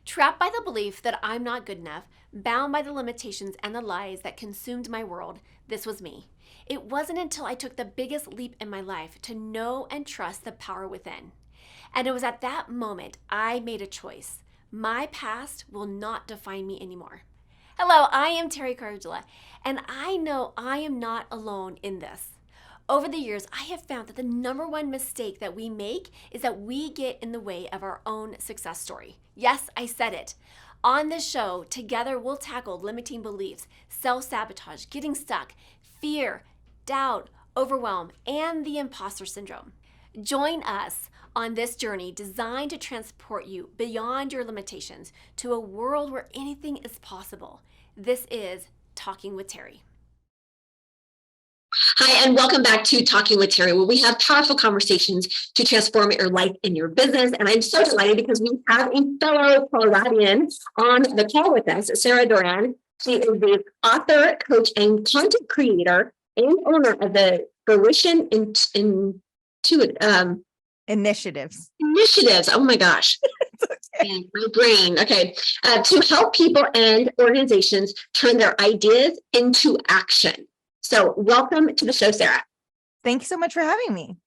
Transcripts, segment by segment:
Trapped by the belief that I'm not good enough, bound by the limitations and the lies that consumed my world, this was me. It wasn't until I took the biggest leap in my life to know and trust the power within. And it was at that moment I made a choice. My past will not define me anymore. Hello, I am Teri, and I know I am not alone in this. Over the years, I have found that the number one mistake that we make is that we get in the way of our own success story. Yes, I said it. On this show, together we'll tackle limiting beliefs, self-sabotage, getting stuck, fear, doubt, overwhelm, and the imposter syndrome. Join us on this journey designed to transport you beyond your limitations to a world where anything is possible. This is Talking with Teri. Hi, and welcome back to Talking with Teri, where we have powerful conversations to transform your life and your business. And I'm so delighted because we have a fellow Coloradian on the call with us, Sarah Duran. She is the author, coach, and content creator and owner of the Fruition Initiatives. Oh my gosh. Okay. My brain. Okay. To help people and organizations turn their ideas into action. So welcome to the show, Sarah. Thank you so much for having me.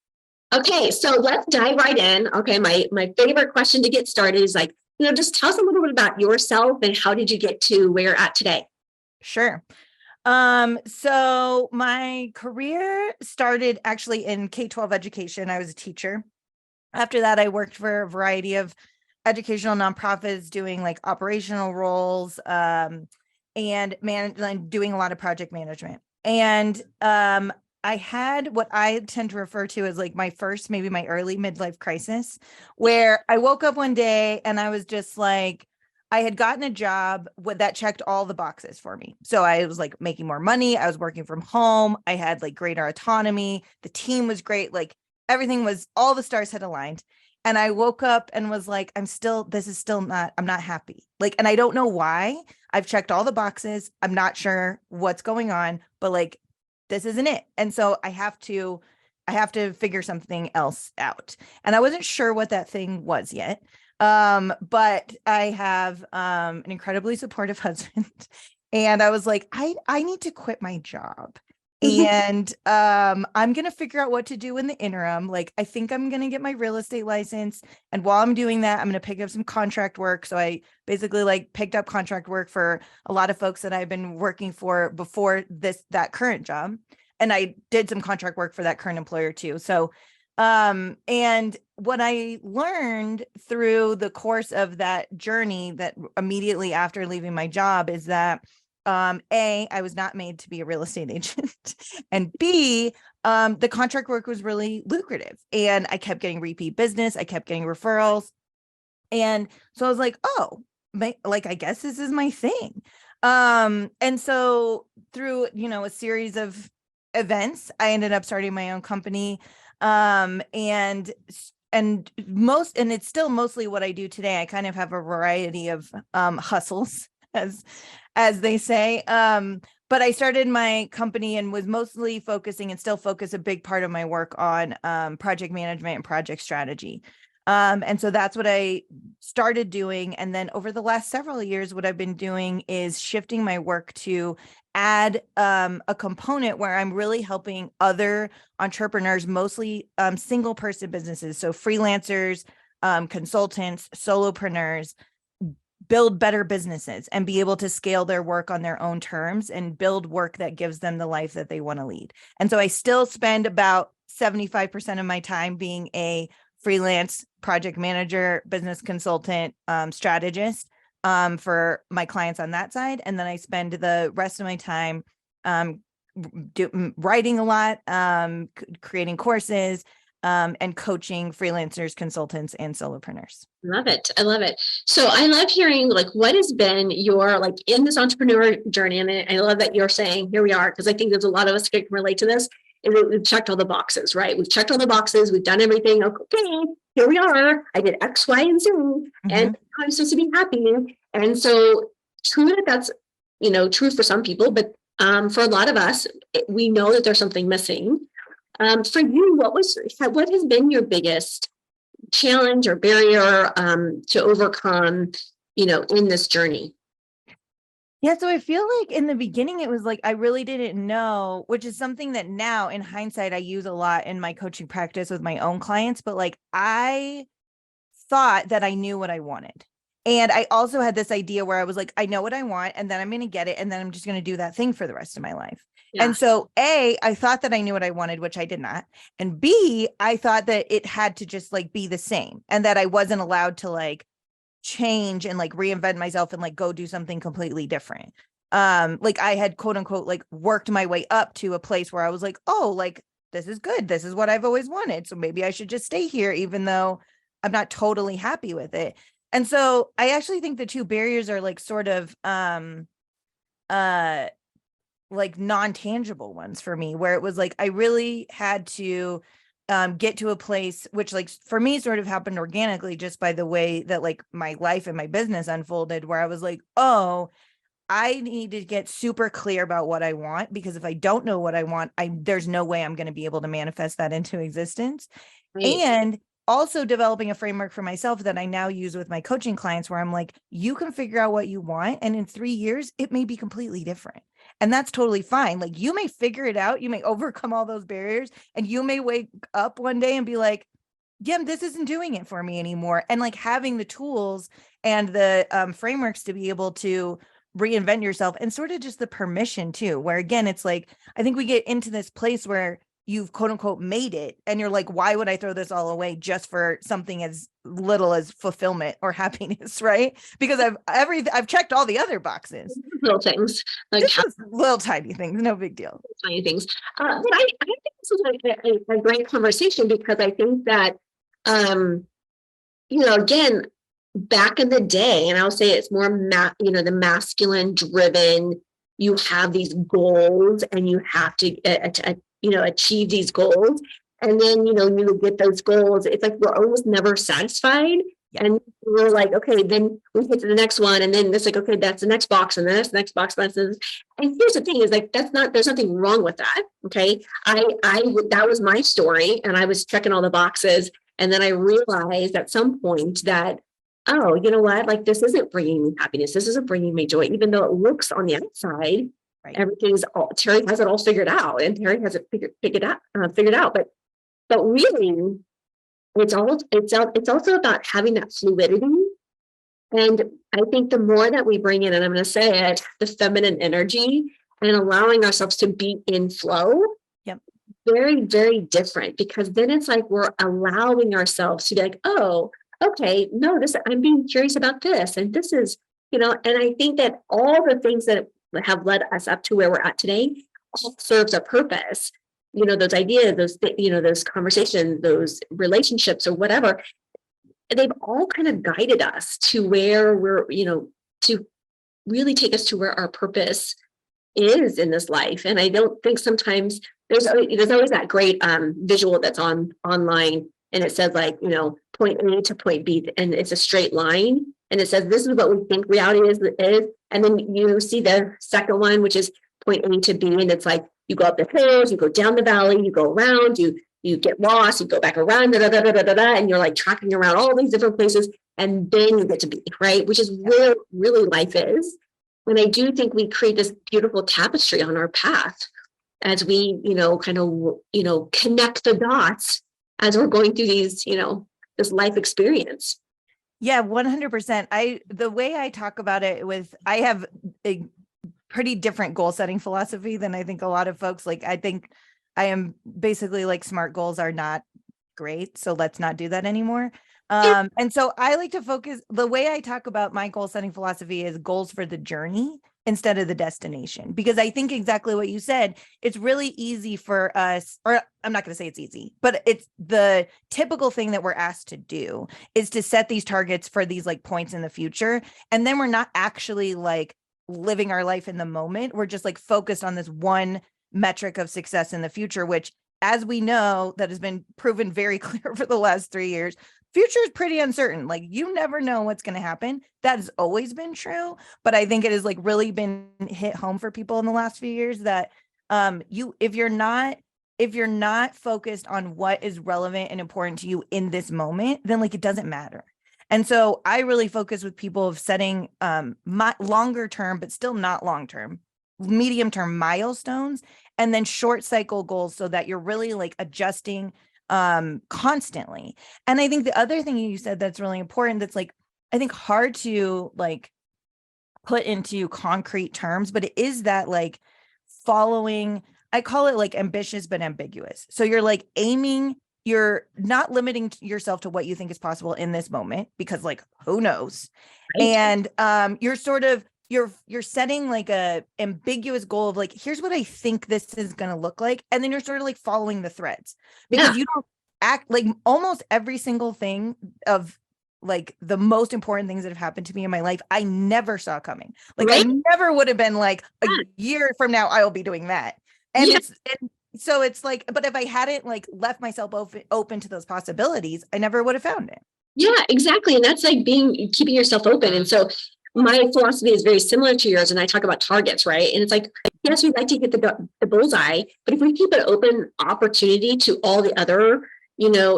Okay, so let's dive right in. Okay, my favorite question to get started is just tell us a little bit about yourself and how did you get to where you're at today? Sure. So my career started actually in K-12 education. I was a teacher. After that, I worked for a variety of educational nonprofits doing like operational roles and doing a lot of project management. And I had what I tend to refer to as like my first, maybe my early midlife crisis, where I woke up one day and I was just like, I had gotten a job that checked all the boxes for me. So I was like making more money. I was working from home. I had like greater autonomy. The team was great. Like everything was, all the stars had aligned. And I woke up and was like, I'm not happy. Like, and I don't know why. I've checked all the boxes. I'm not sure what's going on, but like, this isn't it. And so I have to figure something else out. And I wasn't sure what that thing was yet. But I have an incredibly supportive husband. And I was like, I need to quit my job. And I'm going to figure out what to do in the interim. Like, I think I'm going to get my real estate license. And while I'm doing that, I'm going to pick up some contract work. So I basically like picked up contract work for a lot of folks that I've been working for before that current job. And I did some contract work for that current employer too. So, and what I learned through the course of that journey that immediately after leaving my job is that A, I was not made to be a real estate agent, and B, the contract work was really lucrative and I kept getting repeat business. I kept getting referrals. And so I was like, oh, I guess this is my thing. And so through, a series of events, I ended up starting my own company. And it's still mostly what I do today. I kind of have a variety of hustles, as they say. But I started my company and was mostly focusing and still focus a big part of my work on project management and project strategy. And so that's what I started doing. And then over the last several years, what I've been doing is shifting my work to add a component where I'm really helping other entrepreneurs, mostly single person businesses. So freelancers, consultants, solopreneurs, build better businesses and be able to scale their work on their own terms and build work that gives them the life that they want to lead. And so I still spend about 75% of my time being a freelance project manager, business consultant, strategist for my clients on that side. And then I spend the rest of my time writing a lot, creating courses, and coaching freelancers, consultants, and solopreneurs. Love it. I love it. So I love hearing what has been your in this entrepreneur journey. And I love that you're saying, here we are, because I think there's a lot of us that can relate to this. And we've checked all the boxes, right? We've checked all the boxes. We've done everything. Okay, here we are. I did X, Y, and Z, and I'm supposed to be happy. And so true that that's, true for some people, but for a lot of us, we know that there's something missing. For you, what has been your biggest challenge or barrier to overcome in this journey? Yeah, so I feel like in the beginning, it was like I really didn't know, which is something that now in hindsight, I use a lot in my coaching practice with my own clients. But like I thought that I knew what I wanted. And I also had this idea where I was like, I know what I want, and then I'm going to get it. And then I'm just going to do that thing for the rest of my life. Yeah. And so A, I thought that I knew what I wanted, which I did not. And B, I thought that it had to just like be the same and that I wasn't allowed to like change and like reinvent myself and like go do something completely different. Like I had quote unquote like worked my way up to a place where I was like, oh, like this is good. This is what I've always wanted. So maybe I should just stay here, even though I'm not totally happy with it. And so I actually think the two barriers are like sort of like non-tangible ones for me, where it was like I really had to get to a place which like for me sort of happened organically just by the way that like my life and my business unfolded, where I was like, oh, I need to get super clear about what I want, because if I don't know what I want, there's no way I'm going to be able to manifest that into existence. Right. And also developing a framework for myself that I now use with my coaching clients, where I'm like, you can figure out what you want, and in 3 years, it may be completely different. And that's totally fine. Like you may figure it out, you may overcome all those barriers, and you may wake up one day and be like, yeah, this isn't doing it for me anymore. And like having the tools and the frameworks to be able to reinvent yourself, and sort of just the permission too, where again, it's like, I think we get into this place where you've quote unquote made it, and you're like, why would I throw this all away just for something as little as fulfillment or happiness, right? Because I've checked all the other boxes. Little things, like Just little tiny things, no big deal. tiny things. But I think this is like a great conversation, because I think that, again, back in the day, and I'll say it's more, the masculine driven, you have these goals and you have to, achieve these goals. And then, you get those goals. It's like we're almost never satisfied. Yeah. And we're like, okay, then we get to the next one. And then it's like, okay, that's the next box. And then that's the next box. And here's the thing is like, there's nothing wrong with that. Okay. That was my story, and I was checking all the boxes. And then I realized at some point that, oh, you know what? Like, this isn't bringing me happiness. This isn't bringing me joy, even though it looks on the outside, right, Teri has it all figured out, and Teri has it figured out. But really, it's also about having that fluidity. And I think the more that we bring in, and I'm going to say it, the feminine energy, and allowing ourselves to be in flow, yep, very, very different, because then it's like we're allowing ourselves to be like, oh, okay, no, I'm being curious about this. And this is, and I think that all the things that have led us up to where we're at today all serves a purpose. Those ideas, those conversations, those relationships or whatever, they've all kind of guided us to where we're, to really take us to where our purpose is in this life. And I don't think sometimes there's always that great visual that's online, and it says like, point A to point B, and it's a straight line. And it says, this is what we think reality is. And then you see the second one, which is point A to B. And it's like, you go up the hills, you go down the valley, you go around, you get lost, you go back around, and you're like tracking around all these different places. And then you get to B, right? Which is where really life is. And I do think we create this beautiful tapestry on our path as we, kind of, connect the dots as we're going through these, this life experience. Yeah, 100%. The way I talk about it I have a pretty different goal setting philosophy than I think a lot of folks. Like, I think I am basically like, smart goals are not great, so let's not do that anymore. And so I like to focus, the way I talk about my goal setting philosophy is goals for the journey instead of the destination, because I think exactly what you said, it's really easy for us, or I'm not going to say it's easy, but it's the typical thing that we're asked to do is to set these targets for these like points in the future. And then we're not actually like living our life in the moment. We're just like focused on this one metric of success in the future, which, as we know, that has been proven very clear for the last 3 years. Future is pretty uncertain. Like, you never know what's going to happen. That has always been true, but I think it has like really been hit home for people in the last few years that if you're not focused on what is relevant and important to you in this moment, then like it doesn't matter. And so I really focus with people of setting my longer term, but still not long term, medium term milestones, and then short cycle goals so that you're really like adjusting constantly. And I think the other thing you said that's really important, that's like, I think hard to like put into concrete terms, but it is that like following, I call it like ambitious but ambiguous. So you're like aiming, you're not limiting yourself to what you think is possible in this moment, because like who knows. Right. And you're sort of you're setting like a ambiguous goal of like, here's what I think this is going to look like, and then you're sort of like following the threads, because you don't act like almost every single thing of like the most important things that have happened to me in my life, I never saw coming. Like I never would have been like a year from now, I'll be doing that. And so it's like, but if I hadn't like left myself open to those possibilities, I never would have found it. Yeah, exactly. And that's like keeping yourself open. And so my philosophy is very similar to yours. And I talk about targets, right? And it's like, yes, we'd like to hit the bullseye, but if we keep an open opportunity to all the other,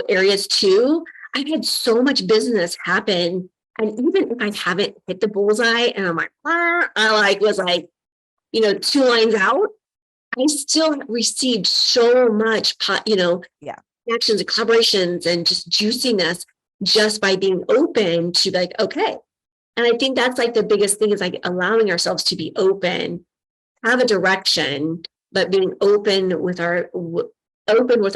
areas too. I've had so much business happen. And even if I haven't hit the bullseye and I'm like, I was like, 2 lines out, I still received so much, connections and collaborations and just juiciness just by being open to like, okay. And I think that's like the biggest thing, is like allowing ourselves to be open, have a direction, but being open with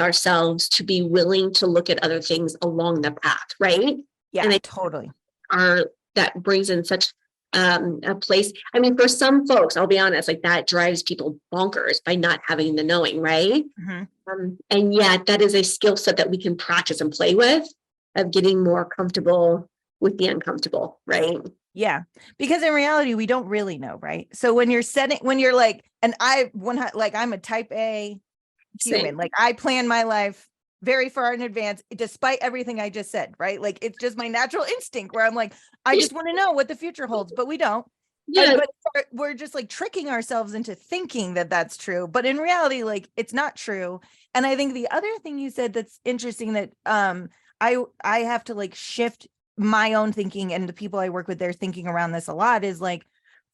ourselves to be willing to look at other things along the path, right? Yeah, and totally. That brings in such a place. I mean, for some folks, I'll be honest, like that drives people bonkers by not having the knowing, right? Mm-hmm. And yet that is a skill set that we can practice and play with, of getting more comfortable with the uncomfortable, right? Yeah, because in reality, we don't really know, right? So when you're like, and I'm a type A human, Same. like I plan my life very far in advance, despite everything I just said, right? Like it's just my natural instinct where I'm like, I just want to know what the future holds, but we don't. Yeah. But we're just like tricking ourselves into thinking that that's true. But in reality, like it's not true. And I think the other thing you said that's interesting, that I have to like shift my own thinking, and the people I work with, they're thinking around this a lot, is like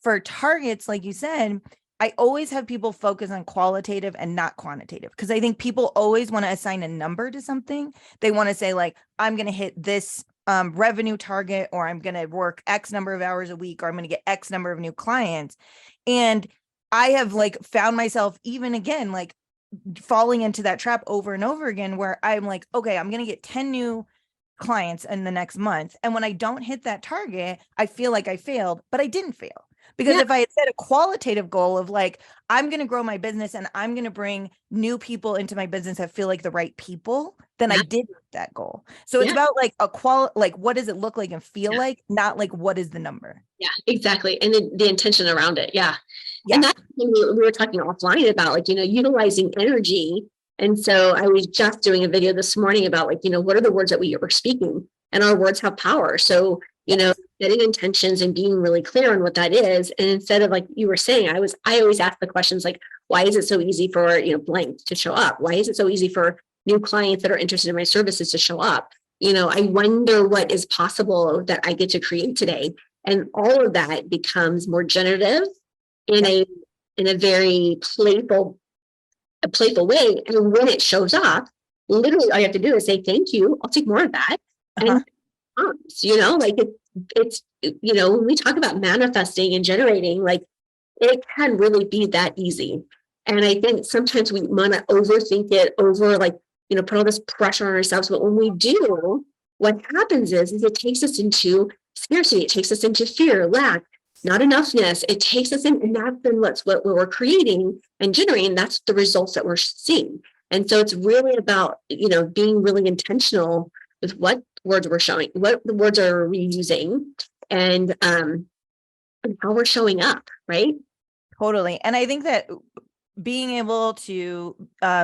for targets, like you said, I always have people focus on qualitative and not quantitative, because I think people always want to assign a number to something. They want to say like, I'm going to hit this revenue target, or I'm going to work X number of hours a week, or I'm going to get X number of new clients. And I have like found myself even again, like falling into that trap over and over again, where I'm like, okay, I'm going to get 10 new clients in the next month. And when I don't hit that target, I feel like I failed, but I didn't fail. Because if I had set a qualitative goal of like, I'm going to grow my business and I'm going to bring new people into my business that feel like the right people, then I did that goal. So it's about like like, what does it look like and feel like, not like, what is the number? Yeah, exactly. And the intention around it. Yeah. And that's we were talking offline about, like, utilizing energy. And so I was just doing a video this morning about like, what are the words that we are speaking, and our words have power. So, setting intentions and being really clear on what that is. And instead of, like you were saying, I always ask the questions like, why is it so easy for, blank to show up? Why is it so easy for new clients that are interested in my services to show up? I wonder what is possible that I get to create today. And all of that becomes more generative in a very playful way. And when it shows up, literally all you have to do is say, thank you, I'll take more of that. And like it's when we talk about manifesting and generating, like it can really be that easy. And I think sometimes we want to overthink it, put all this pressure on ourselves. But when we do, what happens is it takes us into scarcity. It takes us into fear, lack, not enoughness. It takes us in, and that's then what we're creating and generating. That's the results that we're seeing. And so it's really about, being really intentional with what words we're showing, what the words are we using, and how we're showing up, right? Totally. And I think that being able to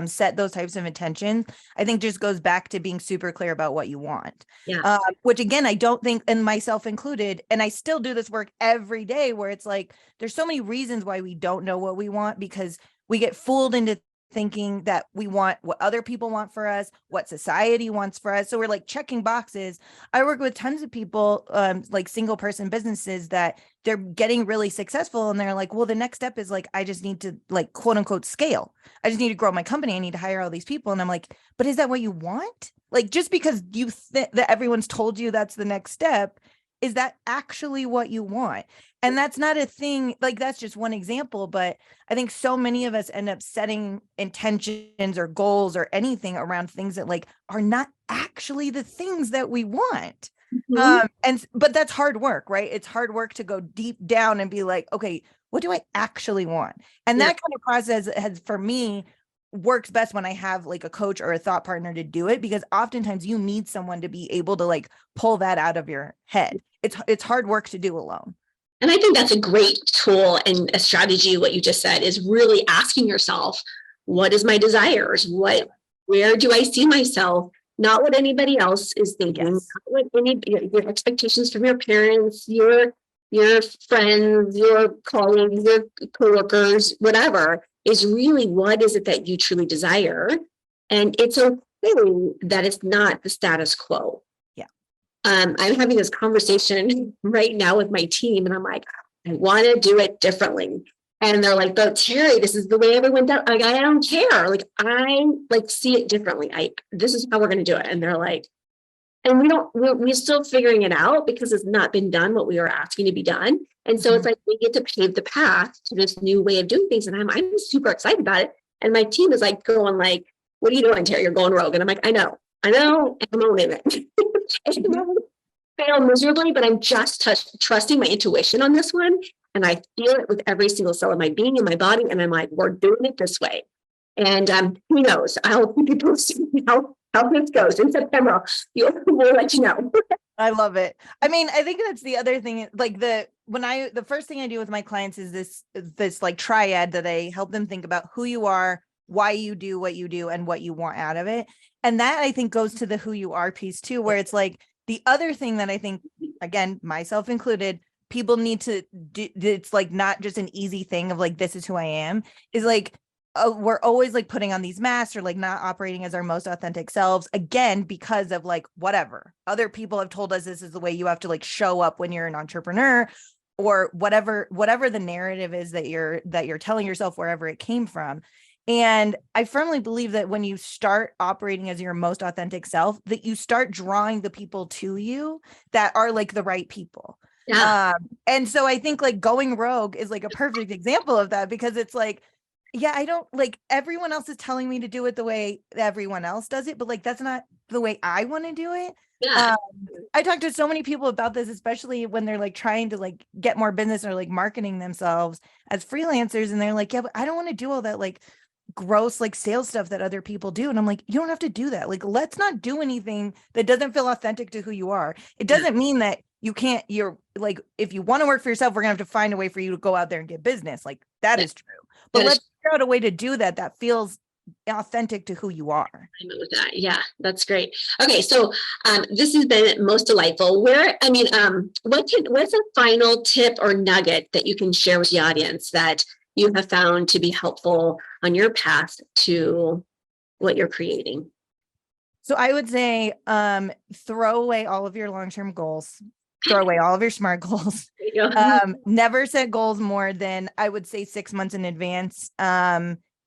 set those types of intentions, I think just goes back to being super clear about what you want. Yeah. Which again, I don't think, and myself included, and I still do this work every day, where it's like, there's so many reasons why we don't know what we want, because we get fooled into thinking that we want what other people want for us, what society wants for us. So we're like checking boxes. I work with tons of people, like single person businesses that they're getting really successful. And they're like, well, the next step is like, I just need to like, quote unquote, scale. I just need to grow my company. I need to hire all these people. And I'm like, but is that what you want? Like, just because you think that everyone's told you that's the next step, is that actually what you want? And that's not a thing, like that's just one example, but I think so many of us end up setting intentions or goals or anything around things that like are not actually the things that we want. But that's hard work, right? It's hard work to go deep down and be like, okay, what do I actually want? And that kind of process has, for me, works best when I have like a coach or a thought partner to do it, because oftentimes you need someone to be able to like pull that out of your head. It's hard work to do alone. And I think that's a great tool and a strategy. What you just said is really asking yourself, what is my desires? Where do I see myself? Not what anybody else is thinking, not what your expectations from your parents, your friends, your colleagues, your coworkers, whatever, is really what is it that you truly desire. And it's okay that it's not the status quo. I'm having this conversation right now with my team, and I'm like, I want to do it differently. And they're like, but Teri, this is the way everyone does. Like, I don't care. Like, I like see it differently. This is how we're going to do it. And they're like, and we're still figuring it out because it's not been done what we were asking to be done. And so it's like, we get to pave the path to this new way of doing things. And I'm super excited about it. And my team is like going like, what are you doing, Teri? You're going rogue. And I'm like, I know, and I'm owning it. Fail miserably, but I'm just trusting my intuition on this one. And I feel it with every single cell of my being and my body. And I'm like, we're doing it this way. And who knows? I'll keep you posted how this goes in September. We'll let you know. I love it. I mean, I think that's the other thing. Like the first thing I do with my clients is this like triad that I help them think about who you are, why you do what you do, and what you want out of it. And that I think goes to the who you are piece too, where it's like the other thing that I think, again, myself included, people need to do. It's like not just an easy thing of like, this is who I am, is like, we're always like putting on these masks or like not operating as our most authentic selves, again, because of like whatever other people have told us this is the way you have to like show up when you're an entrepreneur, or whatever the narrative is that you're telling yourself, wherever it came from. And I firmly believe that when you start operating as your most authentic self, that you start drawing the people to you that are like the right people. Yeah. And so I think like going rogue is like a perfect example of that, because it's like, yeah, I don't like, everyone else is telling me to do it the way everyone else does it, but like, that's not the way I want to do it. Yeah. I talk to so many people about this, especially when they're like trying to like get more business or like marketing themselves as freelancers. And they're like, yeah, but I don't want to do all that like gross like sales stuff that other people do. And I'm like, you don't have to do that. Like, let's not do anything that doesn't feel authentic to who you are. It doesn't mean that you're like, if you want to work for yourself, we're gonna have to find a way for you to go out there and get business. Like that is true. But let's figure out a way to do that feels authentic to who you are. I know that. Yeah, that's great. Okay, so this has been most delightful. What's a final tip or nugget that you can share with the audience that you have found to be helpful on your path to what you're creating? So I would say throw away all of your long-term goals. Throw away all of your SMART goals. Never set goals more than, I would say, 6 months in advance.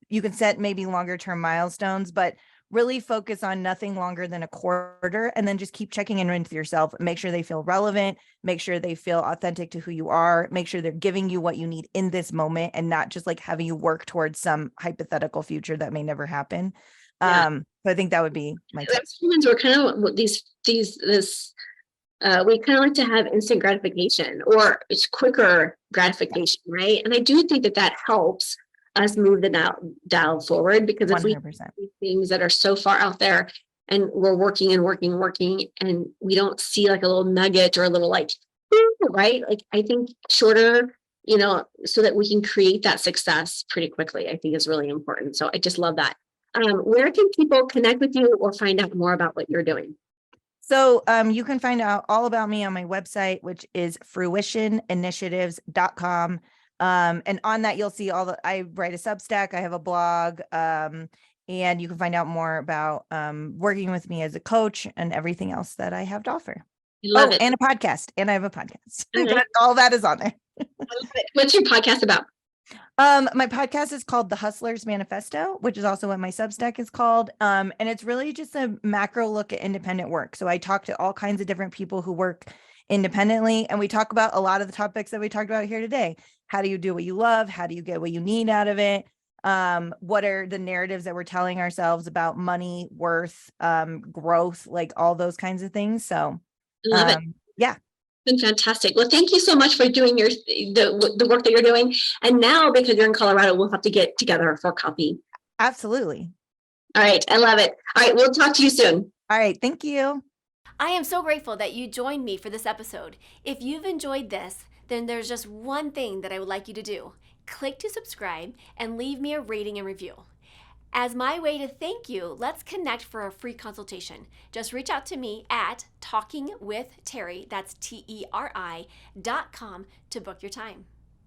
You can set maybe longer term milestones, but really focus on nothing longer than a quarter, and then just keep checking in with yourself. Make sure they feel relevant, make sure they feel authentic to who you are, make sure they're giving you what you need in this moment and not just like having you work towards some hypothetical future that may never happen. So I think that would be my tip. As humans, we're kind of we kind of like to have instant gratification, or it's quicker gratification, right? And I do think that helps us move the dial forward, because if 100%. We do things that are so far out there and we're working, and we don't see like a little nugget or a little like, right? Like, I think shorter, so that we can create that success pretty quickly, I think is really important. So I just love that. Where can people connect with you or find out more about what you're doing? So you can find out all about me on my website, which is fruitioninitiatives.com. And on that, you'll see I write a Substack, I have a blog, and you can find out more about working with me as a coach and everything else that I have to offer. I love it. And a podcast. And I have a podcast. Okay. All that is on there. I love it. What's your podcast about? My podcast is called The Hustler's Manifesto, which is also what my Substack is called. And it's really just a macro look at independent work. So I talk to all kinds of different people who work independently, and we talk about a lot of the topics that we talked about here today. How do you do what you love? How do you get what you need out of it? What are the narratives that we're telling ourselves about money, worth, growth, like all those kinds of things. So Love it. Yeah. Been fantastic. Well, thank you so much for doing the work that you're doing. And now, because you're in Colorado, we'll have to get together for coffee. Absolutely. All right. I love it. All right. We'll talk to you soon. All right. Thank you. I am so grateful that you joined me for this episode. If you've enjoyed this, then there's just one thing that I would like you to do. Click to subscribe and leave me a rating and review. As my way to thank you, let's connect for a free consultation. Just reach out to me at talkingwithteri, that's TERI.com, to book your time.